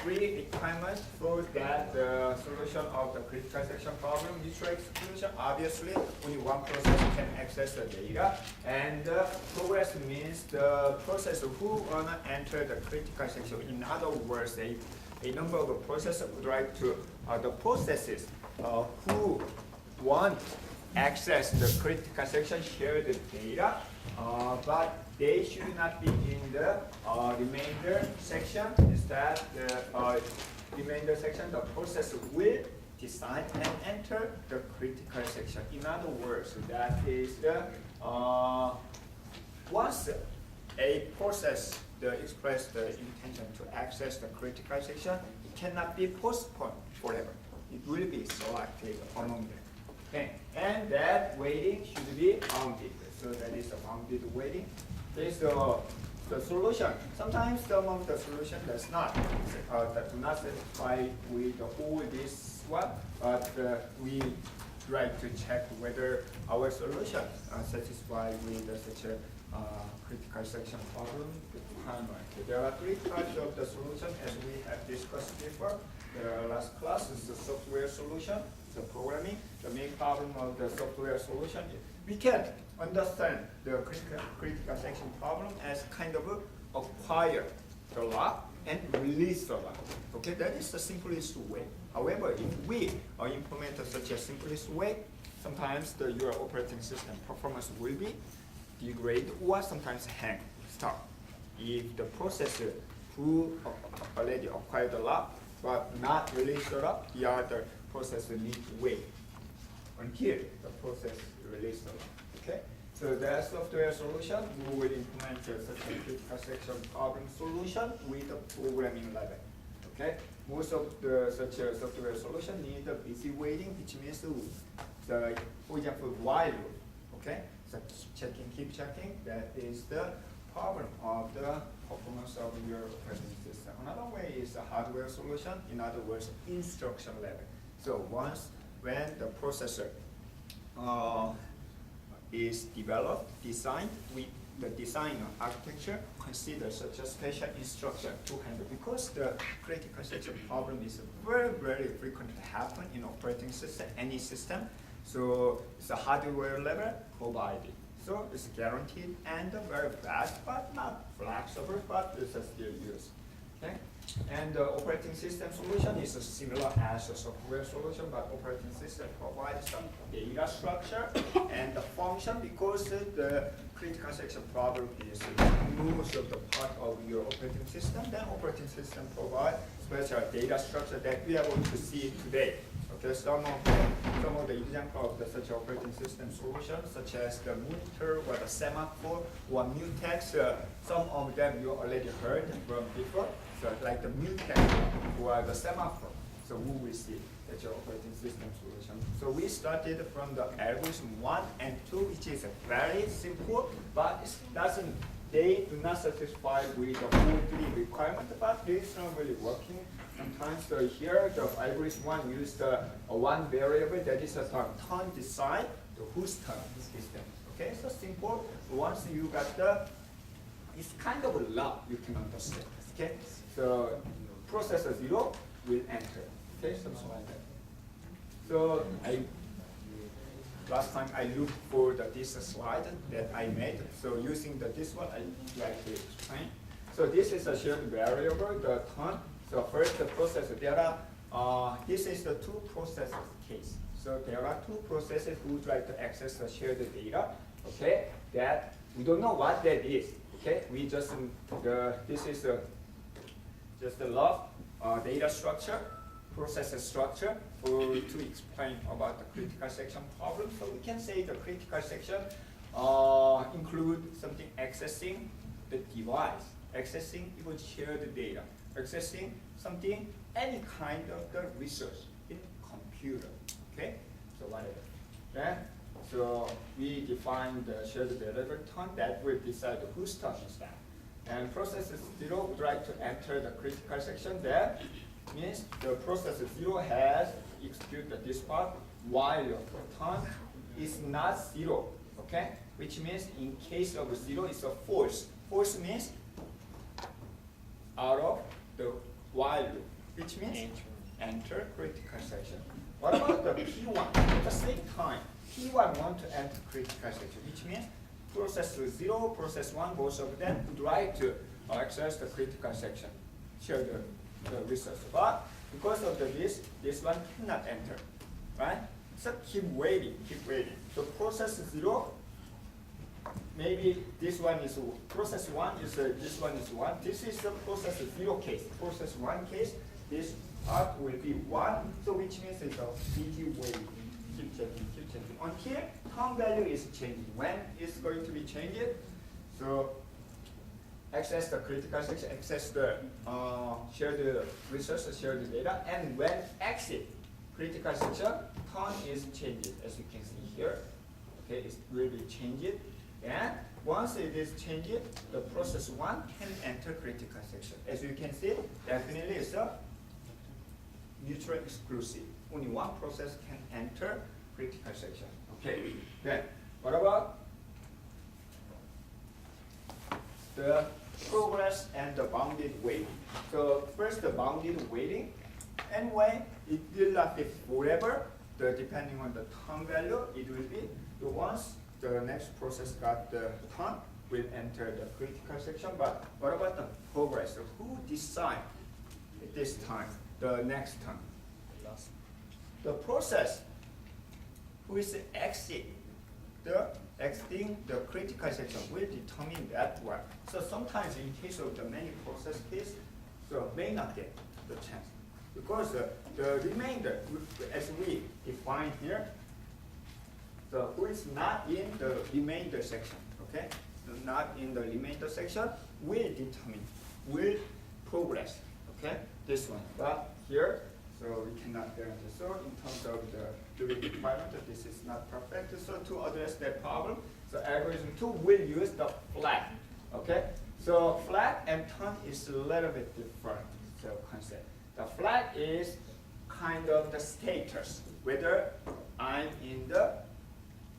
three requirements for that solution of the critical section problem. Mutual exclusion, obviously, only one process can access the data. And progress means the process who wanna enter the critical section. In other words, a number of processes would like to, the processes who want access the critical section share the data, but they should not be in the remainder section. Instead, the remainder section, the process will decide and enter the critical section. In other words, that is the once a process express the intention to access the critical section, it cannot be postponed forever. It will be selected among them. Okay, and that waiting should be bounded. So that is a bounded waiting. Okay, so the solution. Sometimes some of the solution does not that do not satisfy with all this one, but we try to check whether our solution satisfy with such a critical section problem requirement. There are three types of the solution as we have discussed before. The last class is the software solution, the programming. The main problem of the software solution is we can understand the critical section problem as kind of acquire the lock and release the lock. Okay, that is the simplest way. However, if we implement such a simplest way, sometimes your operating system performance will be degrade or sometimes hang, stop. If the processor who already acquired the lock but not release the lock, the other processor need to wait until the process release the lock. Okay, so the software solution, we will implement such a critical section problem solution with the programming level. Okay, most of the such a software solution need a busy waiting, which means the for example while loop. Okay, so keep checking. That is the problem of the performance of your operating system. Another way is a hardware solution. In other words, instruction level. So when the processor is developed, designed, the design architecture considers such a special instruction to handle, because the critical section problem is very, very frequent to happen in operating system, any system. So it's a hardware level provided. So it's guaranteed and very fast, but not flexible, but it's still used. Okay? And the operating system solution is similar as a software solution, but operating system provides some data structure and the function, because the critical section problem is most of the part of your operating system. Then operating system provides special data structure that we are going to see today. Okay, some of the examples of such operating system solutions, such as the monitor or the semaphore or mutex, some of them you already heard from before. So like the mutex or the semaphore. So we will see such operating system solution. So we started from the algorithm 1 and 2, which is very simple, but they do not satisfy with the full three requirements, but it's not really working. Sometimes here the algorithm 1 used one variable that is a turn decide the whose turn is them. Okay, so simple. Once you got it's kind of a lot you can understand. Okay, so processor 0 will enter. Okay, something like that. So last time I looked for this slide that I made. So using this one, I like to explain. So this is a shared variable, the turn. So first the processor, this is the two processors case. So there are two processors who try to access the shared data. Okay, that we don't know what that is. Okay, we just this is just the log data structure, processor structure to explain about the critical section problem. So we can say the critical section include something accessing the device, accessing even shared data, accessing something, any kind of the resource in computer. Okay, so whatever. Okay? So we define the shared delivery turn that will decide whose turn is that. And processor 0 would like to enter the critical section. That means the processor 0 has executed this part while the turn is not 0. Okay, which means in case of 0 it's a false. False means out of the while loop. which means enter critical section. What about the P1? At the same time, P1 want to enter critical section, which means process 0, process 1, both of them would like to access the critical section, share the resource. But because of this one cannot enter, right? So keep waiting. So process 0, maybe this one is, process 1 is, this one is 1. This is the process 0 case. Process 1 case, this part will be 1. So which means it's a easy waiting. Keep changing. Until term value is changing. When is going to be changed? So access the critical section, access the share the resources, share the data, and when exit critical section, term is changed, as you can see here. Okay, it will be changed. And once it is changed, the process 1 can enter critical section. As you can see, definitely it's a mutual exclusive. Only one process can enter critical section. Okay. Then what about the progress and the bounded waiting? So first the bounded waiting. Anyway, it will not be forever. Depending on the term value, it will be once the next process got the term will enter the critical section. But what about the progress? So who decide at this time the next term? The process who is exiting the critical section will determine that one. So sometimes in case of the many process case, so may not get the chance. Because the remainder, as we define here, so who is not in the remainder section, okay? Not in the remainder section will progress, okay? This one, but here, so we cannot guarantee. So in terms of the requirement, this is not perfect. So to address that problem, so algorithm 2 will use the flag, okay? So flag and turn is a little bit different, so concept. The flag is kind of the status, whether I'm in the,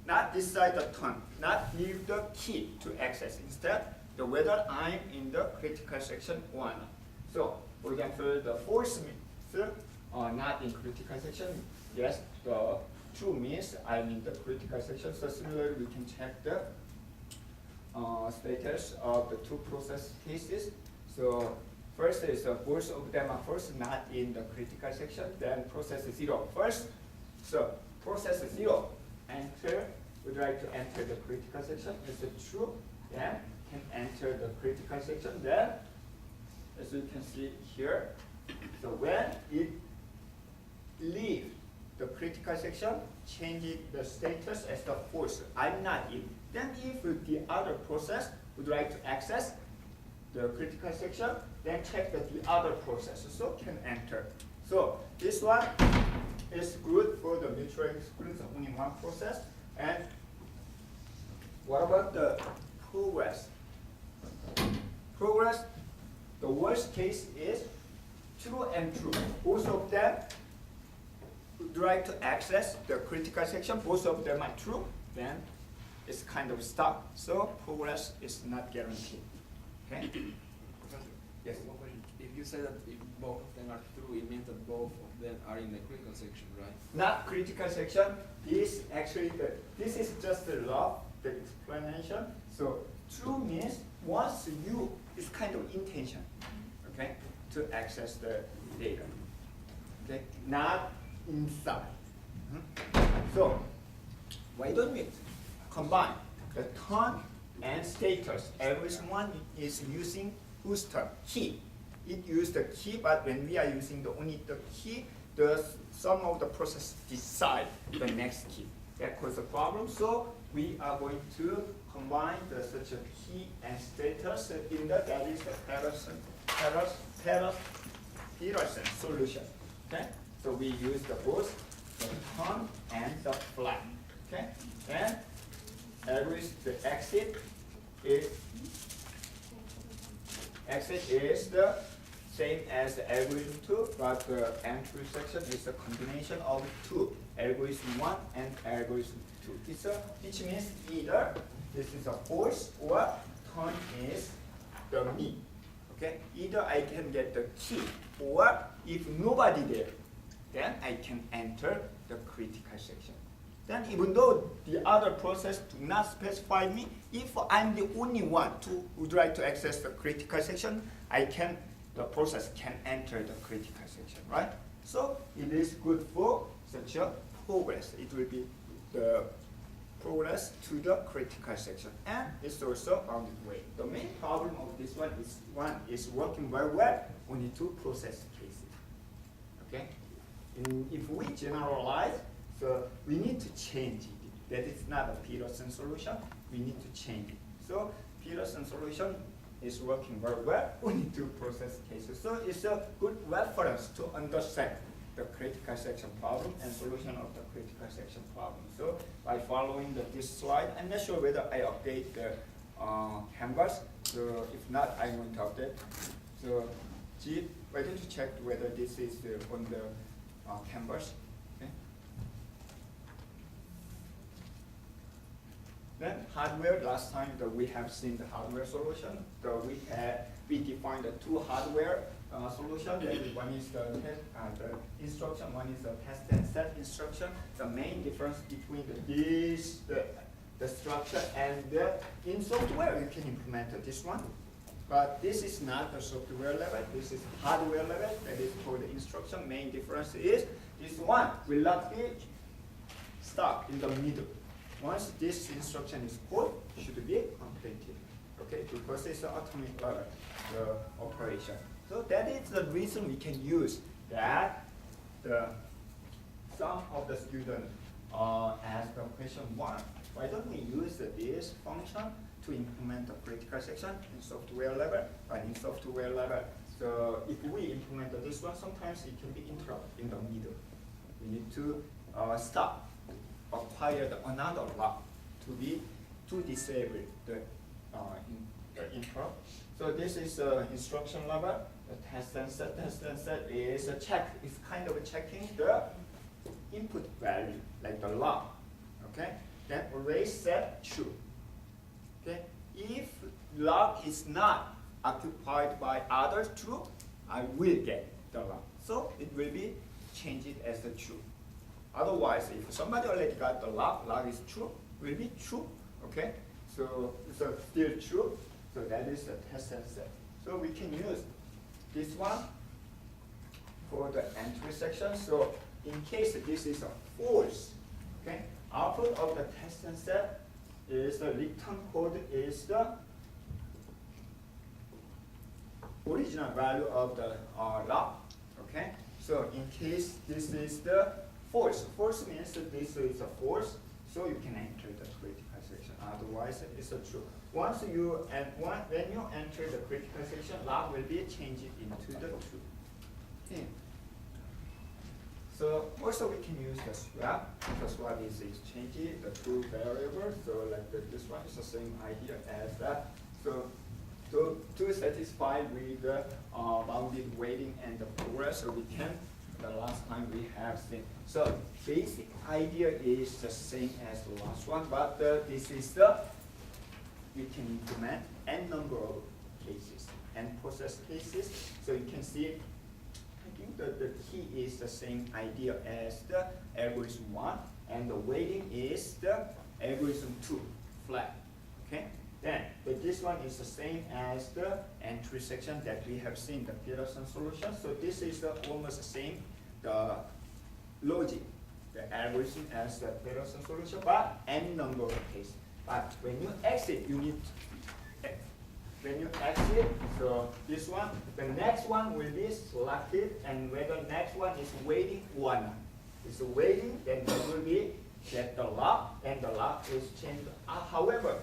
not decide the turn, not give the key to access. Instead, the whether I'm in the critical section or not. So, for example, the false means not in critical section. Yes, the true means I'm in the critical section. So similarly, we can check the status of the two process cases. So first is both of them are first not in the critical section. Then process 0 first. So process 0 would like to enter the critical section. Is it true? Then can enter the critical section. Then, as you can see here, so when it leaves the critical section, changing the status as the false. I'm not in. Then if the other process would like to access the critical section, then check that the other process so can enter. So this one is good for the mutual exclusion, only one process. And what about the progress? Progress, the worst case is true and true. Both of them would like to access the critical section. Both of them are true. Then it's kind of stuck. So progress is not guaranteed. Okay? Yes? One question. If you say that if both of them are true, it means that both of them are in the critical section, right? Not critical section. This actually, this is just the law, the explanation. So true means once you, it's kind of intention, okay, to access the data, okay, not inside. So why don't we combine the term and status? Everyone is using whose term? Key. It uses the key, but when we are using only the key, some of the process decide the next key. That causes a problem. So we are going to combine such a key and status in that is the Peterson solution. Okay? So we use both the term and the flag. Okay? And the exit is the same as the algorithm 2, but the entry section is a combination of two, algorithm 1 and algorithm 2. Which means either this is a false or turn is the mean. Okay, either I can get the key, or if nobody there, then I can enter the critical section. Then even though the other process do not specify me, if I'm the only one who would like to access the critical section, the process can enter the critical section, right? So it is good for such a progress. It will be the progress to the critical section, and it's also on the way. The main problem of this one is working very well only two process cases. Okay, if we generalize, so we need to change it. That is not a Peterson solution. We need to change it. So Peterson solution is working very well only two process cases. So it's a good reference to understand the critical section problem and solution of the critical section problem. So by following this slide, I'm not sure whether I update the canvas. So if not, I'm going to update. So G, why don't you check whether this is on the canvas? Okay. Then hardware. Last time we have seen the hardware solution. So we defined the two hardware solution. One is the instruction, one is the test and set instruction. The main difference between the structure and in software you can implement this one. But this is not the software level, this is hardware level, that is for the instruction. Main difference is this one will not be stuck in the middle. Once this instruction is called, it should be completed. Okay, because it's an atomic level operation. So that is the reason we can use that some of the students ask the question 1. Why don't we use this function to implement the critical section in software level? But in software level, so if we implement this one, sometimes it can be interrupted in the middle. We need to stop, acquire another lock to disable the interrupt. So this is instruction level. The test and set is a check. It's kind of checking the input value, like the log. Okay. Then array set true. Okay. If log is not occupied by other true, I will get the log. So it will be change it as the true. Otherwise, if somebody already got the log is true, will be true. Okay. So still true. So that is the test and set. So we can use this one for the entry section. So in case this is a false, okay, output of the test and set is the return code is the original value of the log. Okay. So in case this is the false, false means that this is a false. So you can enter the critical section. Otherwise, it's a true. When you enter the critical section, log will be changed into the true. Okay. So also we can use the swap. The swap is exchanging the two variables. So like this one is the same idea as that. So to satisfy with the bounded weighting and the progress, so we can. The last time we have seen. So basic idea is the same as the last one, but this is we can implement n number of cases, n process cases. So you can see, I think that the key is the same idea as the algorithm 1, and the weighting is the algorithm 2, flat. Okay. Then this one is the same as the entry section that we have seen the Peterson solution. So this is almost the same, the logic, the algorithm as the Peterson solution, but n number of cases. But when you exit, you need when you exit, so this one, the next one will be selected, and whether next one is waiting or not. It's waiting, then there will be get the lock, and the lock is changed. However,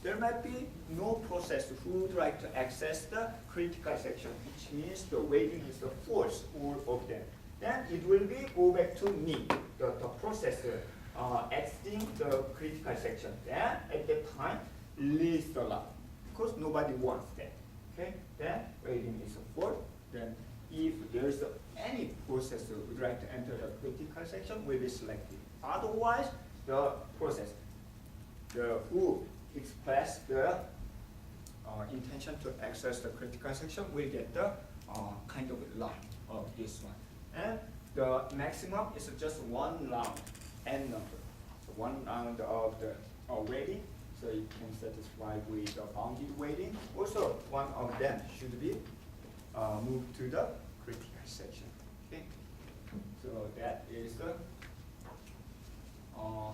there might be no process who would like to access the critical section, which means the waiting is the false, all of them. Then it will be go back to me, the processor, exiting the critical section. Then at that time, release the lock, because nobody wants that. Okay. Then waiting is a false. Then if there is any processor who would like to enter the critical section, will be selected. Otherwise, the process, who express the intention to access the critical section, we'll get the kind of line of this one. And the maximum is just one round, n number. So one round of the weighting, so it can satisfy with the bounded weighting. Also, one of them should be moved to the critical section. Okay, so that is the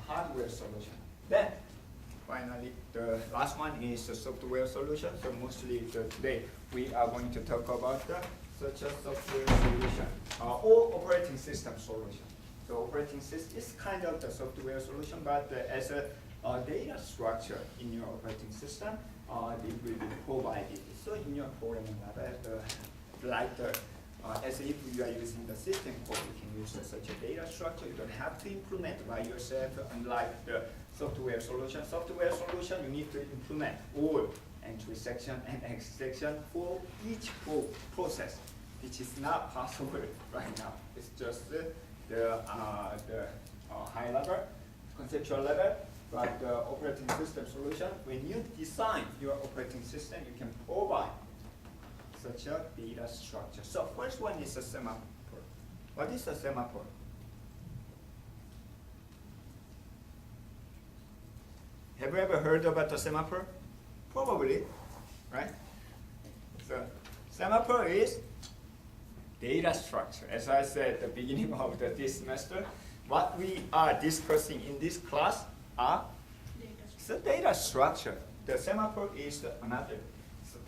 hardware solution. Then, finally, the last one is the software solution. So mostly today we are going to talk about such a software solution or operating system solution. So operating system is kind of the software solution, but as a data structure in your operating system, it will be provided. So in your programming language, as if you are using the system code, you can use such a data structure. You don't have to implement by yourself, unlike the software solution. Software solution, you need to implement all entry section and exit section for each process, which is not possible right now. It's just the high level, conceptual level. But the operating system solution, when you design your operating system, you can provide such a data structure. So first one is a semaphore. What is a semaphore? Have you ever heard about the semaphore? Probably, right? So semaphore is data structure. As I said at the beginning of this semester, what we are discussing in this class are the data structure. The semaphore is another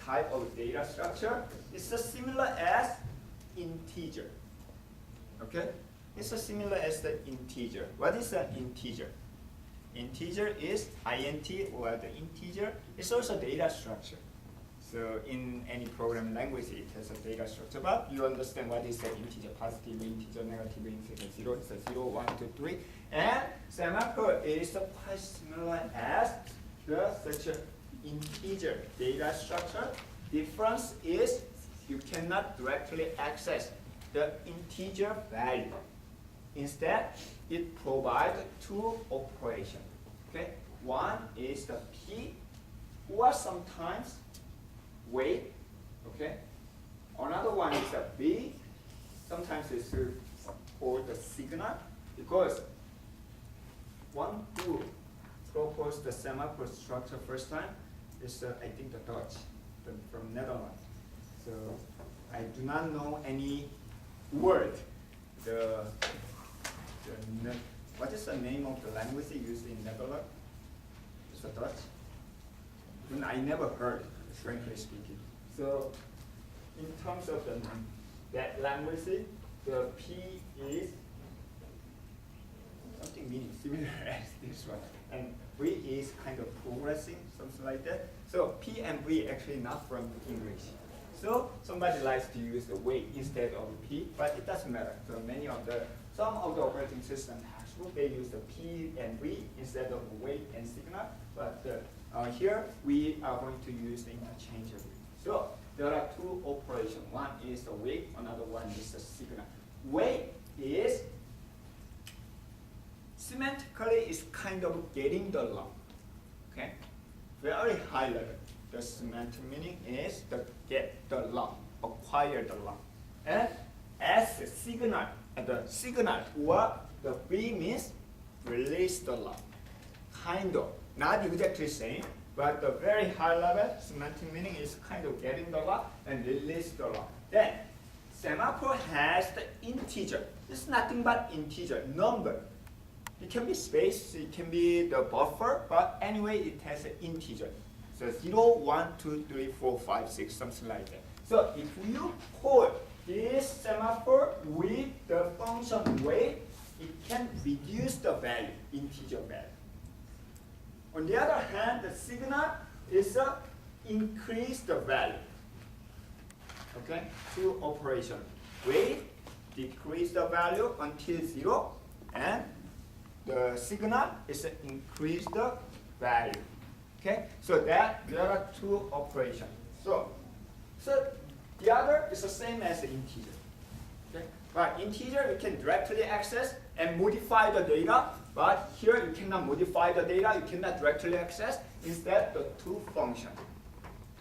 type of data structure. It's similar as integer. Okay? It's similar as the integer. What is an integer? Integer is int or the integer. It's also data structure. So in any programming language, it has a data structure. But you understand what is the integer, positive integer, negative integer, 0, it's a 0, 1, 2, 3. And semaphore is quite similar as such an integer data structure. Difference is you cannot directly access the integer value. Instead, it provides two operations. Okay? One is the p, or sometimes weight. Okay? Another one is a b. Sometimes it's called the signal, because one who proposed the semaphore structure first time is I think the Dutch, from Netherlands. So I do not know any word. What is the name of the language used in Netherlands? It's the Dutch. I never heard, frankly speaking. So in terms of that language, the P is something meaning similar as this one, and V is kind of progressing, something like that. So P and V actually not from English. So somebody likes to use the weight instead of P, but it doesn't matter. So some of the operating system textbook, they use the P and V instead of weight and signal. But here we are going to use the interchangeably. So there are two operations. One is the weight, another one is the signal. Weight is semantically is kind of getting the law. Okay? Very high level. The semantic meaning is to get the law, acquire the law. And as a signal, the signal or the V means release the law. Kind of, not exactly same, but the very high level semantic meaning is kind of getting the law and release the law. Then semaphore has the integer. It's nothing but integer, number. It can be space, it can be the buffer, but anyway it has an integer. So 0, 1, 2, 3, 4, 5, 6, something like that. So if you call this semaphore with the function weight, it can reduce the value, integer value. On the other hand, the signal is increase the value. Okay, two operations. Weight, decrease the value until 0, and the signal is increase the value. Okay, so there are two operations. So the other is the same as the integer. Okay, but integer you can directly access and modify the data, but here you cannot modify the data, you cannot directly access. Instead, the two functions.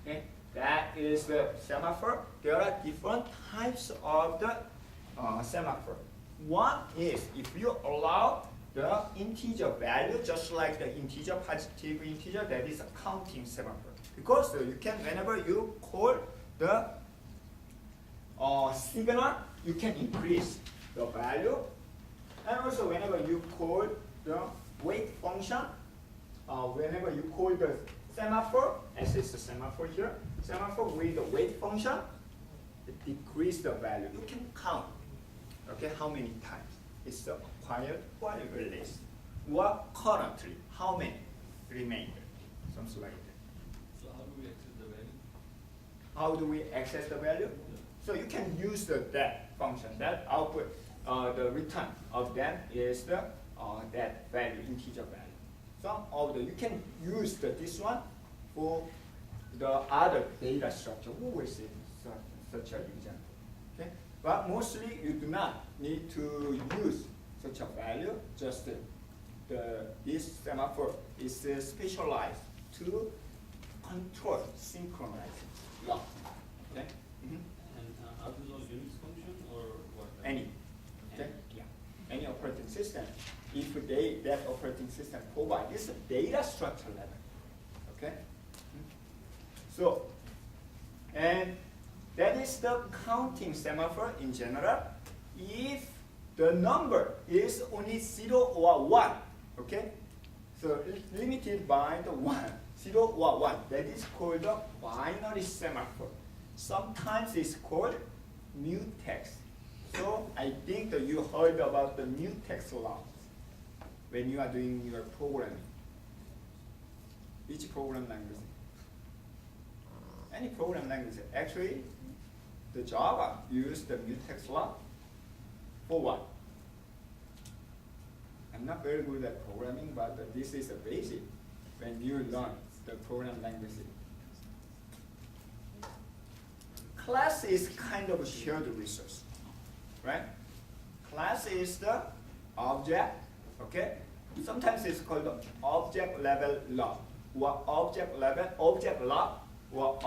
Okay, That is the semaphore. There are different types of the semaphore. One is if you allow the integer value, just like the integer, positive integer, that is a counting semaphore. Because you can, whenever you call the signal, you can increase the value. And also whenever you call the wait function, whenever you call the semaphore, as is the semaphore here, semaphore with the wait function, it decrease the value. You can count, okay, how many times it's acquired or released, or currently, how many remain, something like that. So how do we access the value? How do we access the value? So you can use that function, that output, the return of that is the that value, integer value. Some of the, you can use this one for the other data structure. We will see such an example. Okay? But mostly you do not need to use such a value, just this semaphore is specialized to control synchronization law. Okay? Mm-hmm. And how do those units function, or what? Any. Okay? Yeah. Any operating system, if that operating system provides this data structure level. Okay? So, and that is the counting semaphore in general. If the number is only 0 or 1, okay? So limited by the 1, 0 or 1, that is called the binary semaphore. Sometimes it's called mutex. So I think that you heard about the mutex laws when you are doing your programming. Which program language? Any program language. Actually, the Java used the mutex law for what? I'm not very good at programming, but this is a basic when you learn the program language. Class is kind of a shared resource, right? Class is the object, okay? Sometimes it's called the object level law, or object law, or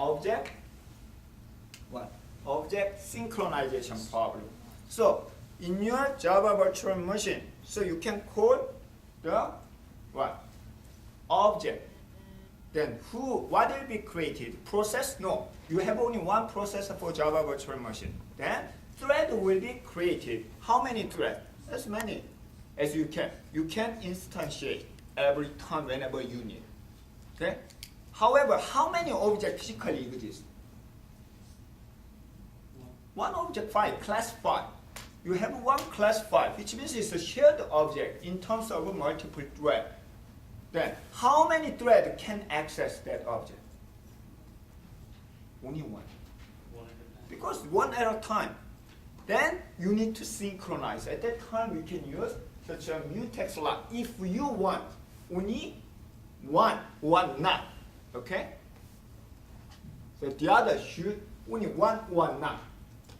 object synchronization problem. So in your Java virtual machine, so you can call the what? Object. Then what will be created? Process? No. You have only one processor for Java virtual machine. Then thread will be created. How many threads? As many as you can. You can instantiate every time whenever you need. Okay? However, how many objects physically exist? One object file, class file. You have one class file, which means it's a shared object in terms of a multiple thread. Then, how many threads can access that object? Only one. One at a time. Because one at a time. Then you need to synchronize. At that time, we can use such a mutex law. If you want only one not. Okay? So the other should only one not.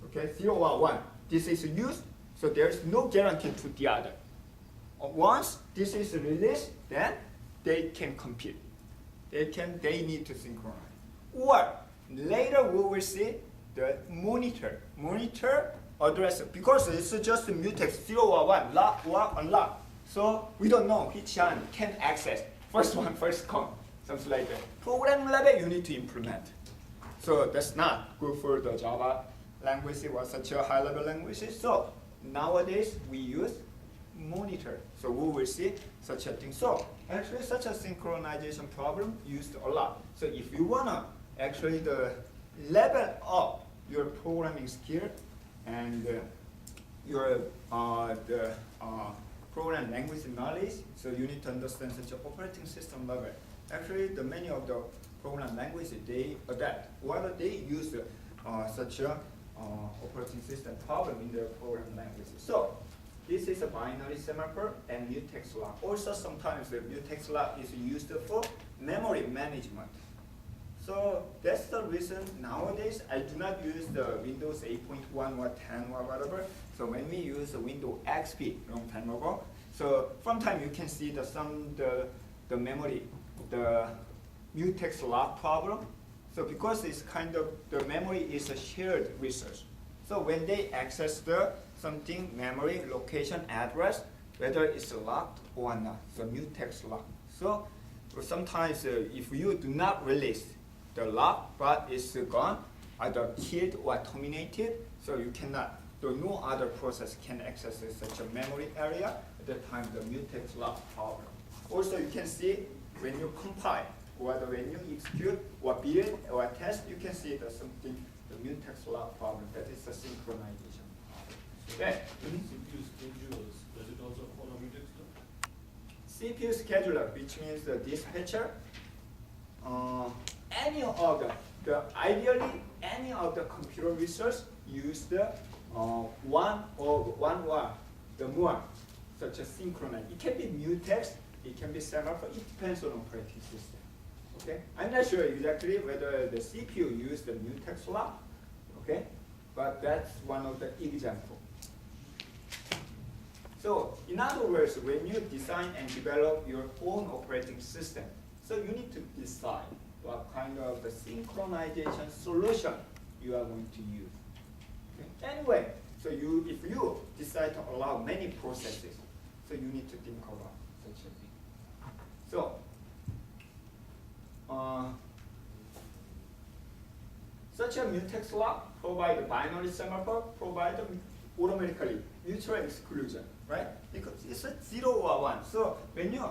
Okay, 0 or 1. This is used, so there is no guarantee to the other. Once this is released, then they can compete. They need to synchronize. Or later we will see the monitor address, because it's just a mutex 0 or 1, lock or unlock. So we don't know which one can access. First one, first come, something like that. Program level you need to implement. So that's not good for the Java language or such a high level language. So nowadays we use monitor. So we will see such a thing. So actually such a synchronization problem used a lot. So if you wanna actually level up your programming skill and your program language knowledge, so you need to understand such an operating system level. Actually, many of the program languages they adapt, or they use such a operating system problem in their program languages. So this is a binary semaphore and mutex law. Also, sometimes the mutex law is used for memory management. So that's the reason nowadays I do not use the Windows 8.1 or 10 or whatever. So when we use the Windows XP long time ago, so from time you can see the memory, the mutex law problem. So because it's kind of, the memory is a shared resource. So when they access the something, memory, location, address, whether it's locked or not, so mutex lock. So sometimes if you do not release the lock, but it's gone, either killed or terminated, so you cannot, so no other process can access such a memory area at the time the mutex lock problem. Also you can see when you compile, or when you execute or build or test, you can see the something, the mutex lock problem, that is the synchronization problem. Okay. CPU schedules, does it also follow mutex though? CPU scheduler, which means the dispatcher, any of ideally any of the computer resource use the one or the more, such as synchronize. It can be mutex, it can be semaphore, it depends on operating system. Okay, I'm not sure exactly whether the CPU used the mutex lock, okay, but that's one of the examples. So in other words, when you design and develop your own operating system, so you need to decide what kind of the synchronization solution you are going to use. Okay? Anyway, so if you decide to allow many processes, so you need to think about such a thing. So such a mutex lock provide a binary semaphore, provide automatically mutual exclusion, right? Because it's a 0 or 1. So when you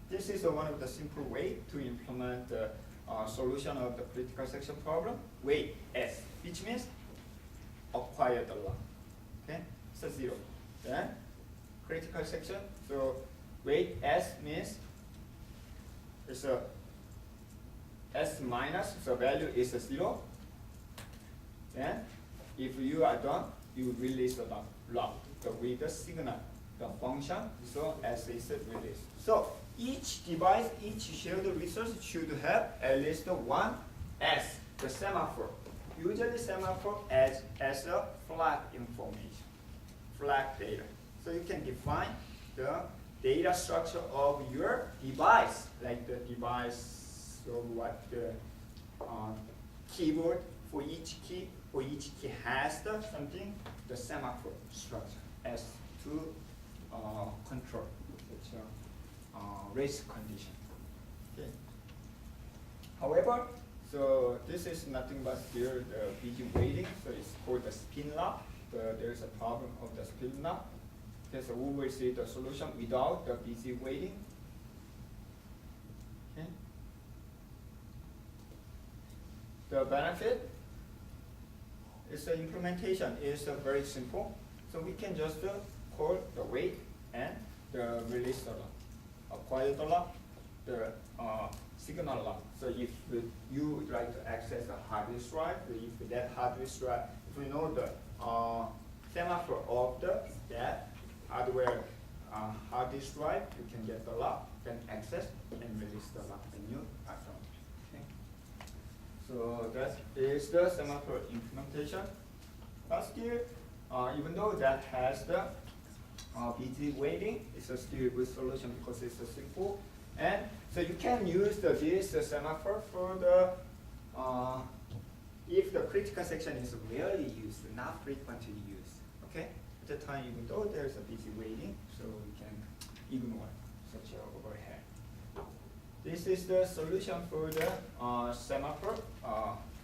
this is one of the simple way to implement the solution of the critical section problem. Weight S, which means acquired lock. Okay, it's a 0. Then critical section. So weight S means it's a S minus, so value is a 0. Then if you are done, you release the lock with the signal, the function, so S is released. So each device, each shared resource should have at least one S, the semaphore. Usually semaphore as a flag information, flag data. So you can define the data structure of your device, like the device, so what the keyboard for each key has the something, the semaphore structure as to control such a race condition. Okay. However, so this is nothing but still the busy waiting, so it's called the spin lock. There is a problem of the spin lock. Okay, so we will see the solution without the busy waiting. Okay. The benefit is the implementation is very simple. So we can just call the wait and the release the lock, acquire the lock, the signal lock. So if you would like to access a hard disk drive, if that hard disk drive, if we know the semaphore of that hardware hard disk drive, you can get the lock, then access and release the lock when you are done. Okay. So that is the semaphore implementation. But still, even though that has the busy waiting, it's a still good solution because it's a simple. And so you can use this semaphore for the if the critical section is rarely used, not frequently used. Okay, at the time, even though there's a busy waiting, so we can ignore such a overhead. This is the solution for the semaphore,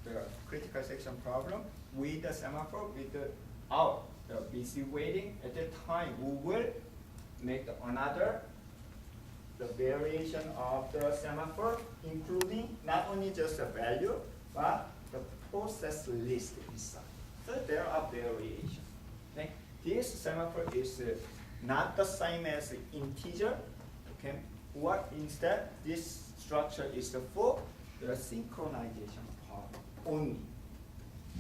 the critical section problem with the semaphore without the busy waiting. At that time, we will make another the variation of the semaphore, including not only just the value, but the process list inside. So there are variations. Okay? This semaphore is not the same as integer. Okay? What instead, this structure is for the synchronization problem only.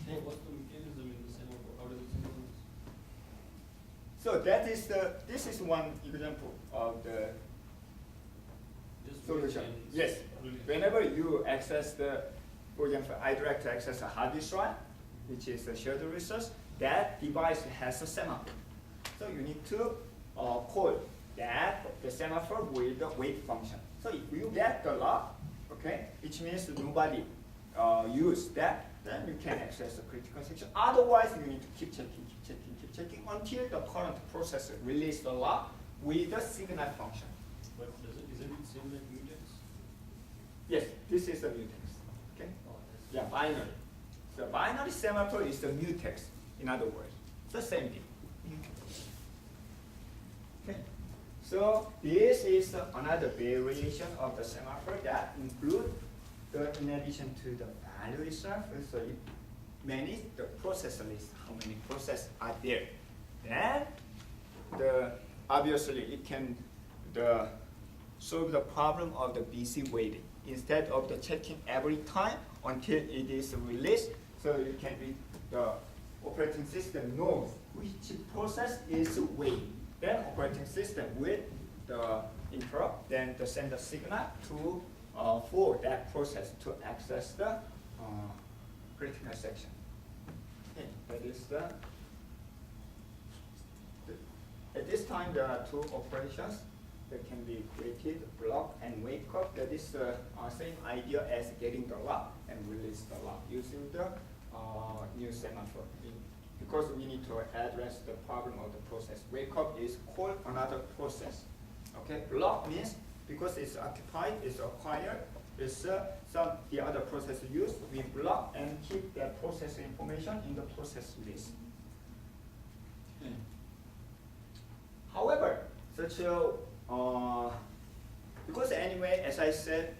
Okay. What's the mechanism in the semaphore? How does it synchronize? So this is one example of the Just solution. and Yes. release. Whenever you access for example, I'd like to access a hard disk drive, which is a shared resource, that device has a semaphore. So you need to call the semaphore with the wait function. So if you get the lock, okay, which means nobody use that, then you can access the critical section. Otherwise, you need to keep checking until the current process release the lock with the signal function. But isn't it same like mutex? Yes, this is the mutex. Okay. Oh, that's. Yeah, binary. The binary semaphore is the mutex. In other words, it's the same thing. Okay. So this is another variation of the semaphore that include in addition to the value itself, so it manage the process list, how many processes are there. Then obviously it can solve the problem of the BC waiting. Instead of the checking every time until it is released, so you can read the operating system knows which process is waiting. Then operating system will interrupt, then send a signal to for that process to access the critical section. Okay, that is at this time there are two operations that can be created, block and wake up. That is the same idea as getting the lock and release the lock using the new semaphore. Because we need to address the problem of the process. Wake up is called another process. Okay, block means because it's occupied, it's acquired, it's the other process used, we block and keep that process information in the process list. However, such a because anyway, as I said,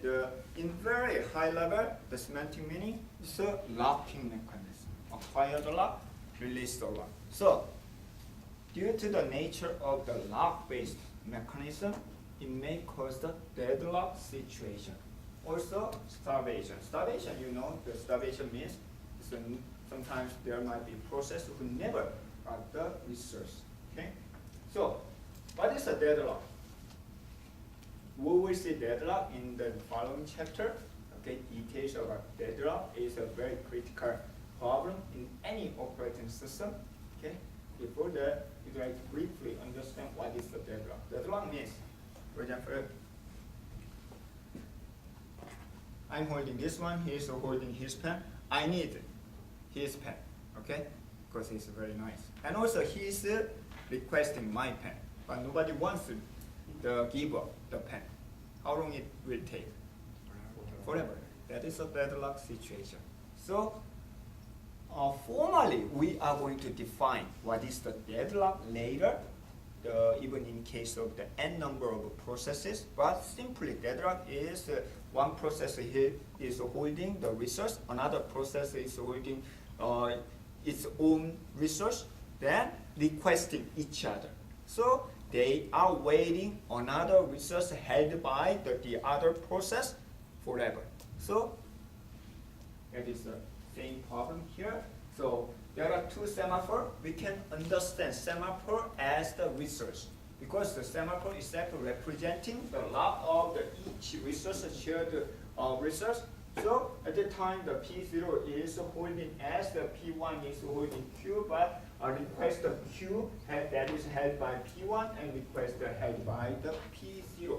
in very high level, the semantic meaning is a locking mechanism. Acquire the lock, release the lock. So, due to the nature of the lock-based mechanism, it may cause the deadlock situation. Also, starvation. Starvation, you know, the starvation means sometimes there might be process who never got the resource. Okay? So, what is a deadlock? We will see deadlock in the following chapter. Okay, details about deadlock is a very critical problem in any operating system. Okay, before that, we'd like to briefly understand what is the deadlock. Deadlock means, for example, I'm holding this one, he's holding his pen. I need his pen, okay? Because it's very nice. And also he's requesting my pen, but nobody wants to give up the pen. How long it will take? Forever. That is a deadlock situation. So formally, we are going to define what is the deadlock later, even in case of the n number of processes. But simply, deadlock is one process here is holding the resource, another process is holding its own resource, then requesting each other. So they are waiting another resource held by the other process forever. So that is the same problem here. So there are two semaphores. We can understand semaphore as the resource because the semaphore is actually representing the lock of each resource, shared resource. So at the time the P0 is holding S, the P1 is holding Q, but a request of Q that is held by P1 and request held by the P0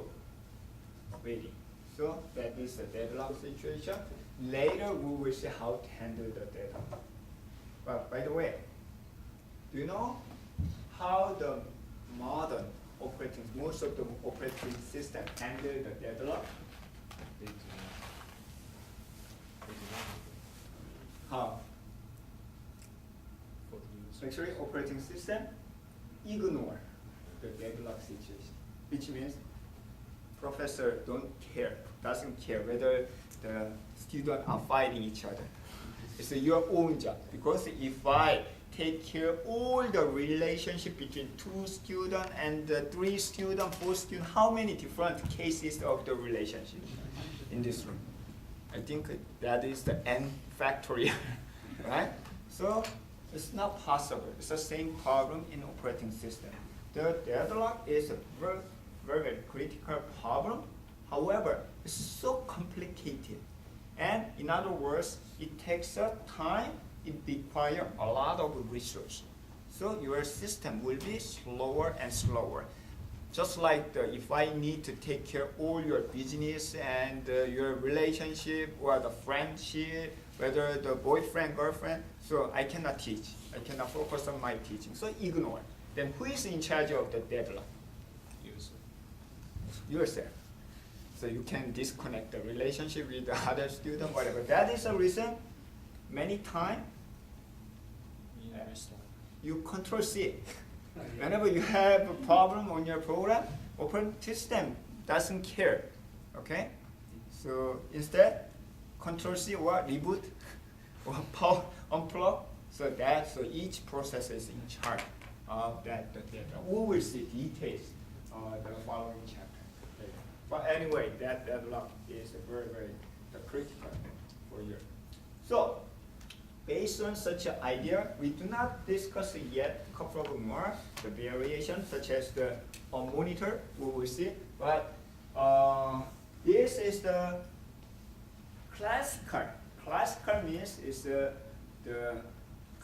waiting. So that is the deadlock situation. Later we will see how to handle the deadlock. But by the way, do you know how the modern most of the operating system handle the deadlock? How? Actually, operating system ignore the deadlock situation, which means professor doesn't care whether the students are fighting each other. It's your own job, because if I take care of all the relationship between 2 students and 3 students, 4 students, how many different cases of the relationship in this room? I think that is the n factorial, right? So it's not possible. It's the same problem in operating system. The deadlock is a very, very critical problem. However, it's so complicated. And in other words, it takes a time, it requires a lot of resources. So your system will be slower and slower. just like if I need to take care of all your business and your relationship or the friendship, whether the boyfriend, girlfriend, so I cannot teach. I cannot focus on my teaching. So ignore. Then who is in charge of the deadline? Yourself. So you can disconnect the relationship with the other student, whatever. That is the reason many times you control C. Whenever you have a problem on your program, operating system doesn't care. Okay? So instead, control C or reboot or power unplug. So each process is in charge of that data. We will see details the following chapter. But anyway, that deadlock is very, very critical for you. So, based on such an idea, we do not discuss yet a couple of more the variations, such as the monitor, we will see. But this is the classical. Classical means is the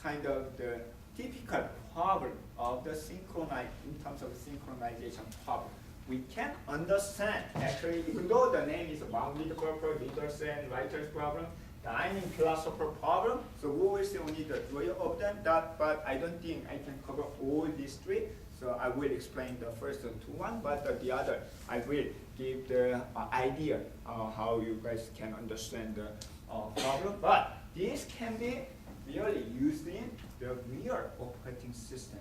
kind of the typical problem of the in terms of synchronization problem. We can understand, actually, even though the name is bounded buffer, readers and writers problem, Dining-Philosopher Problem, so we will see only the three of them, but I don't think I can cover all these three, so I will explain the first two one, but the other, I will give the idea how you guys can understand the problem, but this can be really used in the real operating system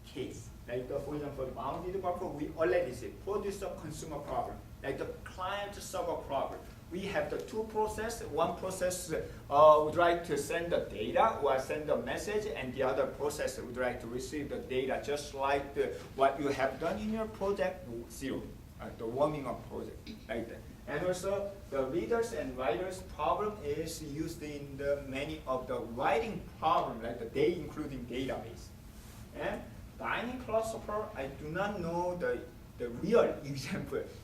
case. Like for example, bounded buffer, we already see producer-consumer problem, like the client-server problem. We have the two processes. One process would like to send the data or send a message, and the other process would like to receive the data, just like what you have done in your project 0, the warming up project, like that. And also, the readers and writers problem is used in many of the writing problem, like the including database. And Dining-Philosopher, I do not know the real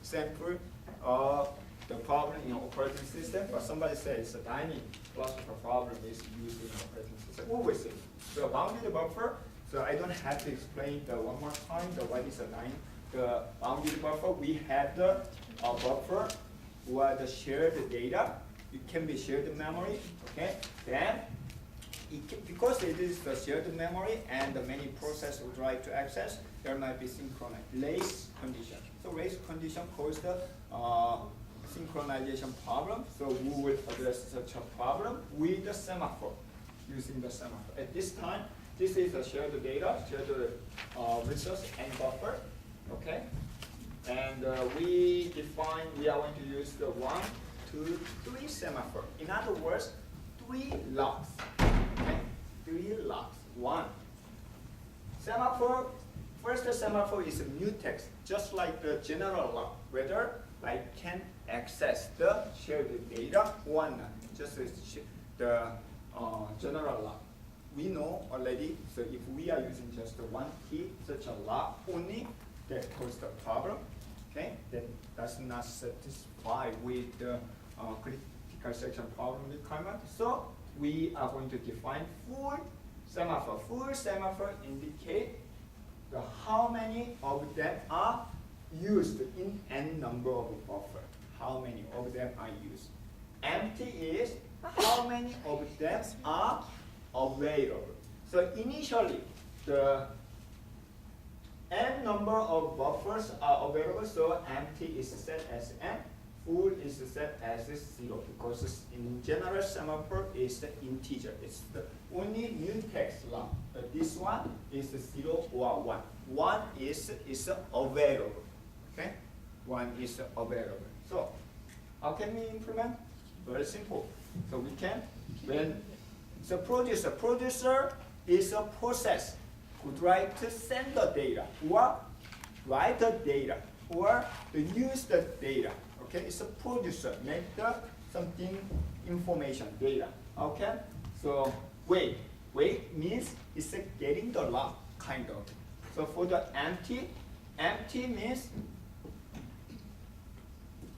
sample of the problem in operating system, but somebody says the Dining-Philosopher problem is used in operating system. We will see. So bounded buffer, so I don't have to explain one more time what is the bounded buffer. We have the buffer or the shared data. It can be shared memory, okay? Then because it is the shared memory and the many processes would like to access, there might be synchronized race condition. So race condition causes the synchronization problem. So we will address such a problem with the semaphore, using the semaphore. At this time, this is the shared data, shared resource and buffer, okay? And we are going to use the 1, 2, 3 semaphore. In other words, 3 logs. Okay? 3 logs. 1. Semaphore. First semaphore is a mutex, just like the general log, whether I can access the shared data or not. Just the general log. We know already, so if we are using just one key, such a log only, that causes the problem. Okay, that does not satisfy with the critical section problem requirement. So we are going to define full semaphore. Full semaphore indicate how many of them are used in n number of buffer. How many of them are used? Empty is how many of them are available. So initially, the n number of buffers are available, so empty is set as n, full is set as 0, because in general semaphore is the integer. It's the only mutex log. This one is 0 or 1. 1 is available. Okay? 1 is available. So how can we implement? Very simple. So we can, when the producer is a process would like to send the data or write the data or use the data. Okay, it's a producer, make the something information, data. Okay, so wait means it's getting the log, kind of. So for the empty means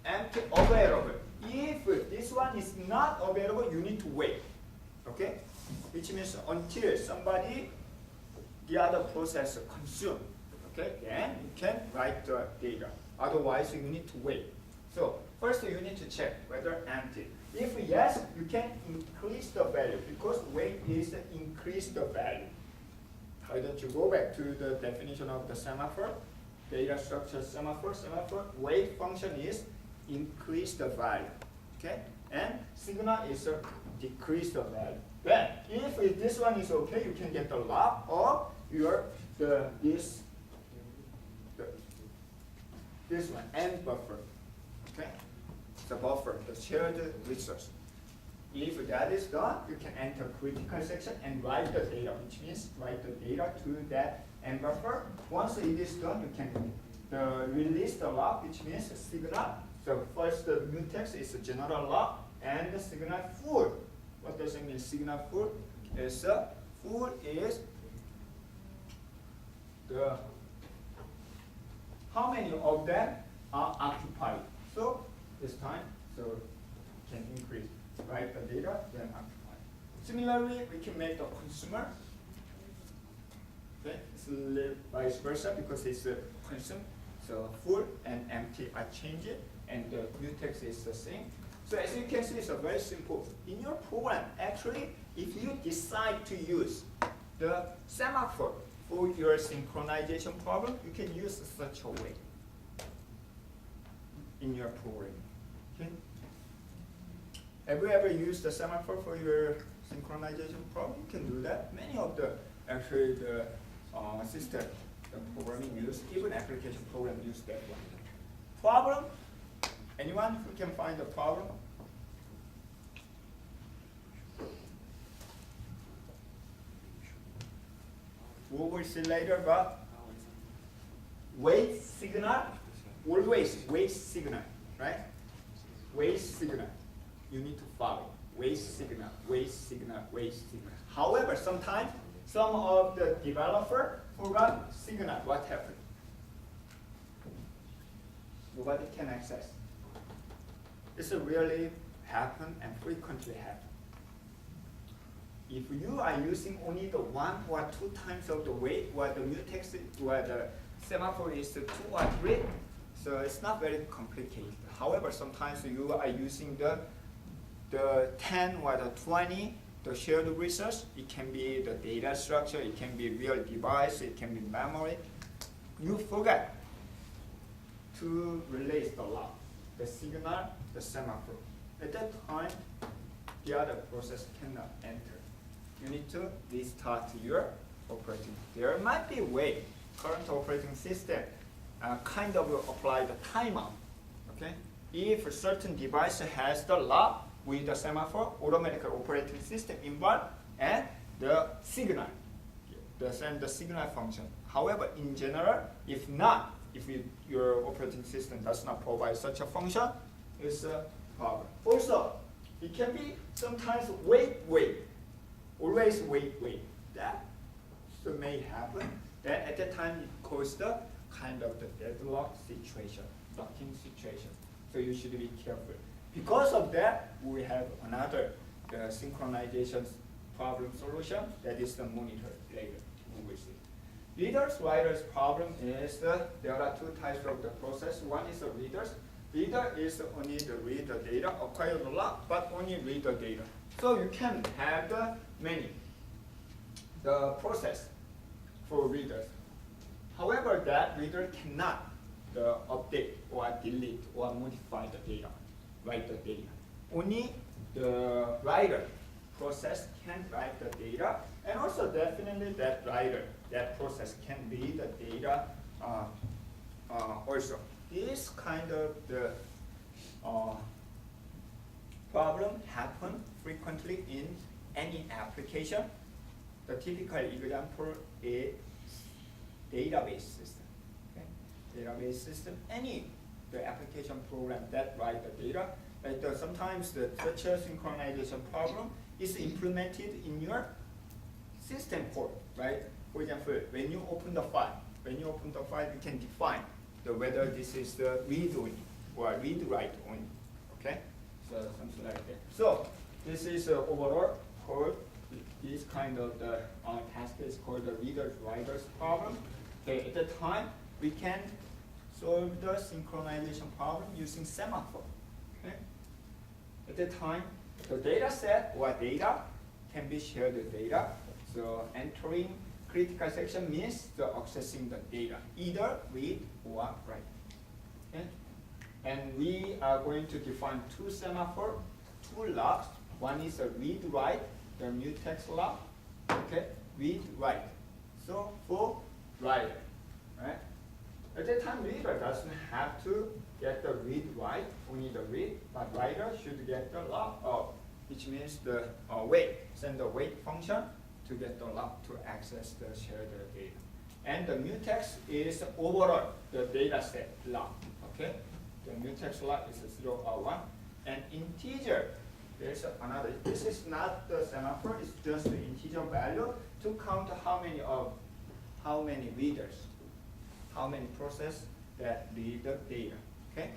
empty available. If this one is not available, you need to wait. Okay, which means until the other process consume. Okay, then you can write the data. Otherwise, you need to wait. So first, you need to check whether empty. If yes, you can increase the value because wait is increase the value. Why don't you go back to the definition of the semaphore? Data structure semaphore. Semaphore wait function is increase the value. Okay, and signal is decrease the value. Then, if this one is okay, you can get the log of your this one and buffer. Okay, the buffer, the shared resource. If that is done, you can enter critical section and write the data, which means write the data to that end buffer. Once it is done, you can release the log, which means signal. So first, the mutex is a general log, and the signal full. What does it mean? Signal full is full is the how many of them are occupied. So this time, so can increase. Write the data, then occupy. Similarly, we can make the consumer. Okay, it's vice versa because it's consume. So full and empty, I change it, and the mutex is the same. So as you can see, it's very simple. In your program, actually, if you decide to use the semaphore for your synchronization problem, you can use such a way in your program. Okay. Have you ever used the semaphore for your synchronization problem? You can do that. Many of the actually the system, the programming use, even application program use that one. Problem? Anyone who can find the problem? We will see later, but wait signal, always wait signal, right? Wait signal. You need to follow. Wait signal, wait signal, wait signal. However, sometimes some of the developer forgot signal. What happened? Nobody can access. This really happen and frequently happen. If you are using only the 1 or 2 times of the weight, or the mutex, or the semaphore is 2 or 3, so it's not very complicated. However, sometimes you are using the 10 or the 20, the shared resource. It can be the data structure, it can be real device, it can be memory. You forget to release the log, the signal, the semaphore. At that time, the other process cannot enter. You need to restart your operating. There might be a way current operating system kind of apply the timeout. Okay, if a certain device has the log with the semaphore, automatic operating system involved, and the signal, send the signal function. However, in general, if not, if your operating system does not provide such a function, it's a problem. Also, it can be sometimes wait, always wait. That may happen. Then at that time, it causes the kind of the deadlock situation, locking situation. So you should be careful. Because of that, we have another synchronization problem solution that is the monitor later. We will see. Readers, writers problem is there are 2 types of the process. One is the readers. Reader is only the read the data, acquire the log, but only read the data. So you can have the process for readers. However, that reader cannot update or delete or modify the data, write the data. Only the writer process can write the data, and also definitely that writer, that process can read the data also. This kind of the problem happen frequently in any application. The typical example is database system. Okay? Database system, any the application program that write the data, like sometimes the such a synchronization problem is implemented in your system code, right? For example, when you open the file, you can define whether this is the read only or read write only. Okay, so something like that. So this is overall code. This kind of the task is called the readers writers problem. Okay, at the time, we can solve the synchronization problem using Semaphore. Okay? At the time, the data set or data can be shared data. So entering critical section means the accessing the data, either read or write. Okay? And we are going to define two semaphore, two locks. One is a read-write, the mutex lock. Okay, read-write. So for writer, right? At that time, reader doesn't have to get the read-write, only the read, but writer should get the lock of, which means the wait, send the wait function to get the lock to access the shared data. And the mutex is overall the data set lock. Okay, the mutex lock is 0 or 1, and integer. There's another. This is not the semaphore. It's just the integer value to count how many readers, how many process that read the data. Okay.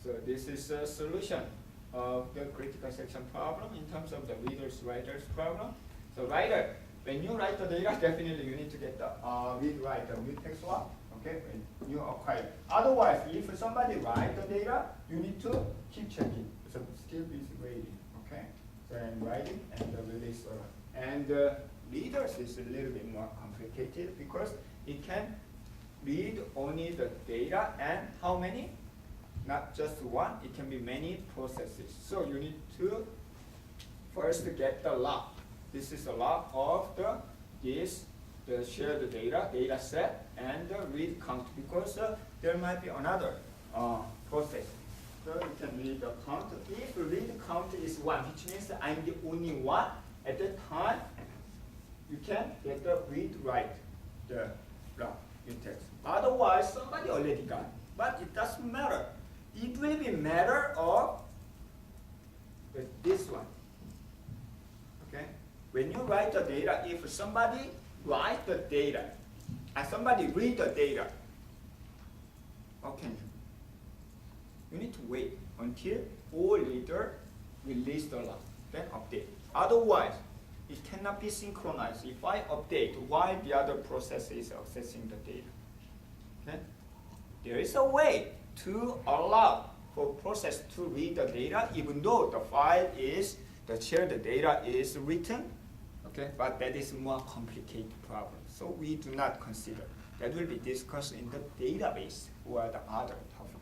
So this is a solution of the critical section problem in terms of the readers writers problem. So writer, when you write the data, definitely you need to get the read-write the mutex lock. Okay, when you acquire. Otherwise, if somebody write the data, you need to keep checking. So still is waiting. Okay, so I'm writing and the release. And readers is a little bit more complicated because it can read only the data and how many? Not just one. It can be many processes. So you need to first get the log. This is the log of the shared data set and the read count, because there might be another process. So you can read the count. If read count is 1, which means I'm the only one, at that time you can get the read write the log in text. Otherwise, somebody already got it. But it doesn't matter. It will be matter of this one. Okay? When you write the data, if somebody write the data and somebody read the data, okay, you need to wait until all reader release the log, then update. Otherwise, it cannot be synchronized. If I update while the other process is accessing the data, okay? There is a way to allow for process to read the data, even though the file is, the shared data is written, okay? But that is a more complicated problem. So we do not consider. That will be discussed in the database or the other topic.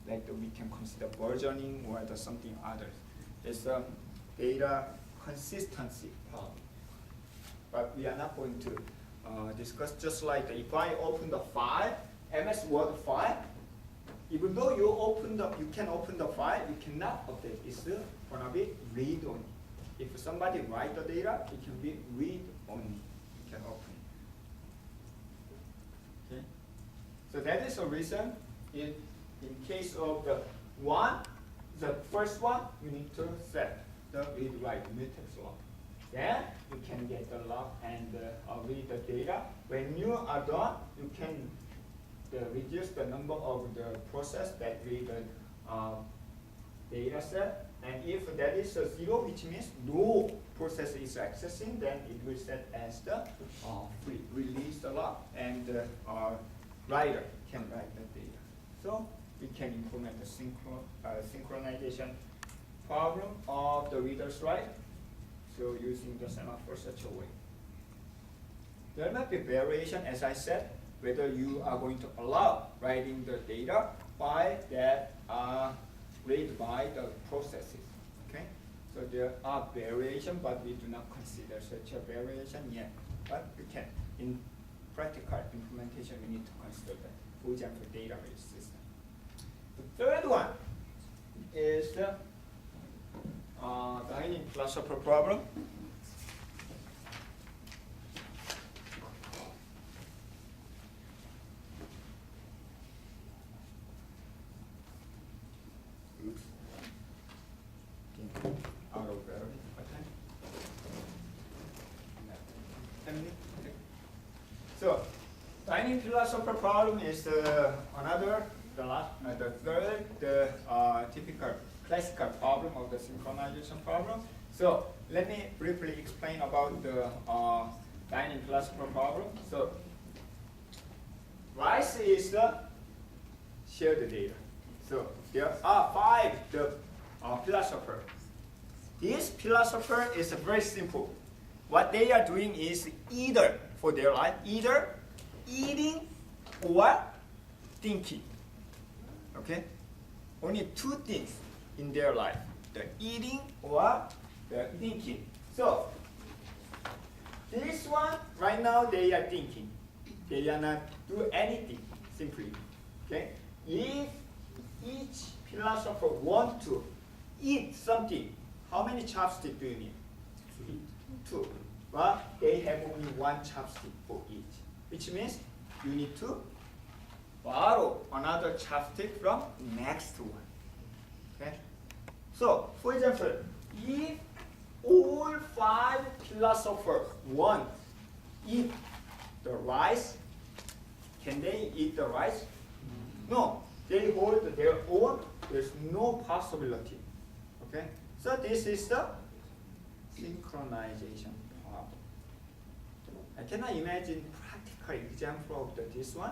Like we can consider versioning or the something other. It's a data consistency problem. But we are not going to discuss. Just like if I open the file, MS Word file, even though you can open the file, you cannot update. It's gonna be read only. If somebody write the data, it can be read only. You can open it. Okay. So that is a reason in case of the first one, you need to set the read write mutex log. Then you can get the log and read the data. When you are done, you can reduce the number of the process that read the data set. And if that is a 0, which means no process is accessing, then it will set as the free, release the log, and the writer can write the data. So we can implement the synchronization problem of the reader's write. So using the semaphore such a way. There might be variation, as I said, whether you are going to allow writing the data by that read by the processes. Okay, so there are variation, but we do not consider such a variation yet. But we can, in practical implementation, we need to consider that. For example, database system. The third one is the Dining-Philosopher Problem. Oops. Out of battery. Okay. 10 minutes. Okay. So, Dining-Philosopher Problem is another, the third, typical classical problem of the synchronization problem. So let me briefly explain about the Dining-Philosopher problem. So rice is the shared data. So there are 5 philosophers. This philosopher is very simple. What they are doing is either, for their life, either eating or thinking. Okay? Only 2 things in their life, the eating or the thinking. So, this one, right now they are thinking. They are not do anything, simply. Okay? If each philosopher want to eat something, how many chopsticks do you need? 2. But they have only 1 chopstick for each, which means you need to borrow another chopstick from next one. Okay? So, for example, if all 5 philosophers want eat the rice, can they eat the rice? No, they hold their own. There's no possibility. Okay, so this is the synchronization problem. I cannot imagine practical example of this one,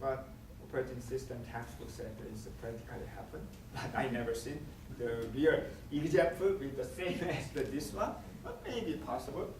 but operating system textbook said it's practically happen. But I never seen the real example with the same as this one, but maybe possible.